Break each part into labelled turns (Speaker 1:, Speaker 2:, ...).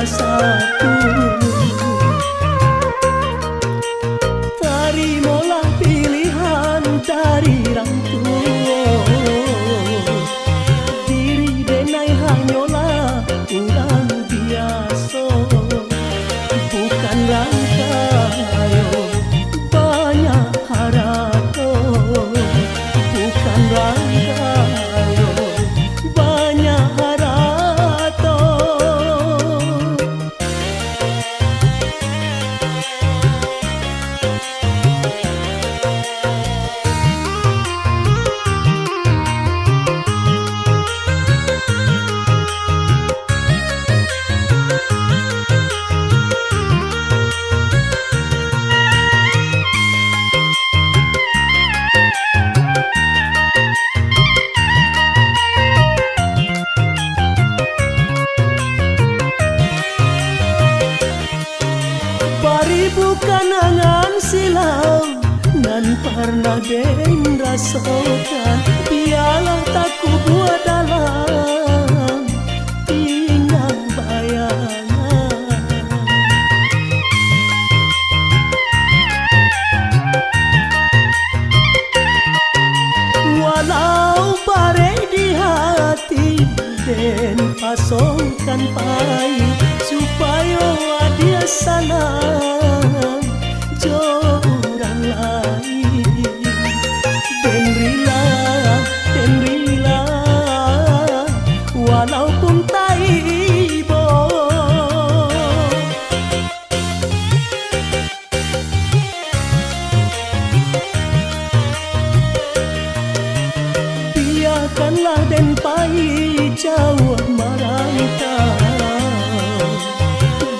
Speaker 1: satu. Terimalah pilihan dari rangtua. Diri denai hanyalah orang biasa, bukan rangkayo banyak harata, bukan rangkayo banyak harata. Bukan angan silam nan pernah den rasakan, biarlah tak ku buat dalam inang bayangan. Walau bare di hati den pasongkan pai, supaya dia salam orang lain. Den rila walaupun taibo. Biarkanlah den pai jauh merantau,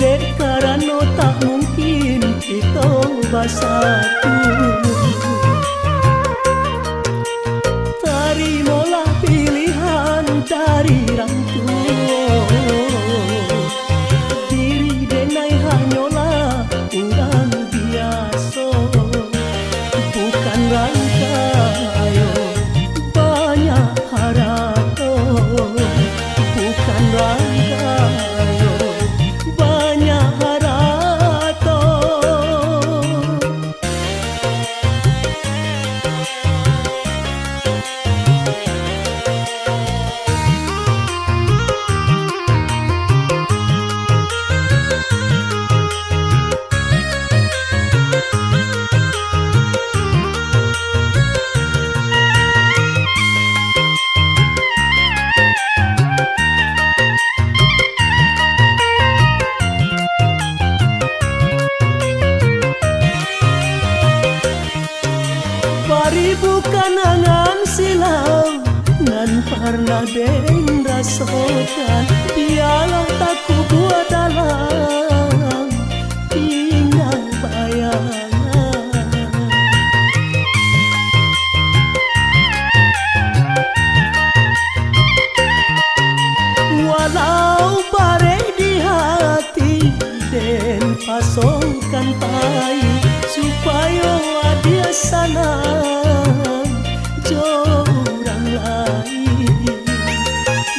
Speaker 1: dek karena tak mungkin kita bersatu. Terimalah pilihan dari rangtua. Diri denai hanyalah orang biasa, bukan rangkayo banyak harata, bukan rangkayo banyak harata. Bukan angan silam nan pernah den rasakan, biarlah tak ku buat dalam inang bayangan. Walau bare di hati den pasongkan pai, supaya dia salam orang lain.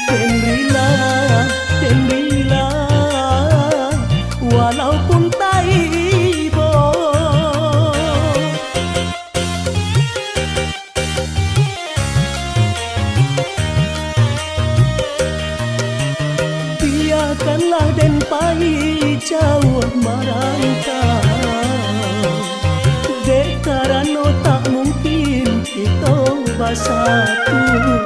Speaker 1: Den rila walaupun taibo. Biarkanlah den pai jauh merantau, dek karena tak mungkin kita bersatu.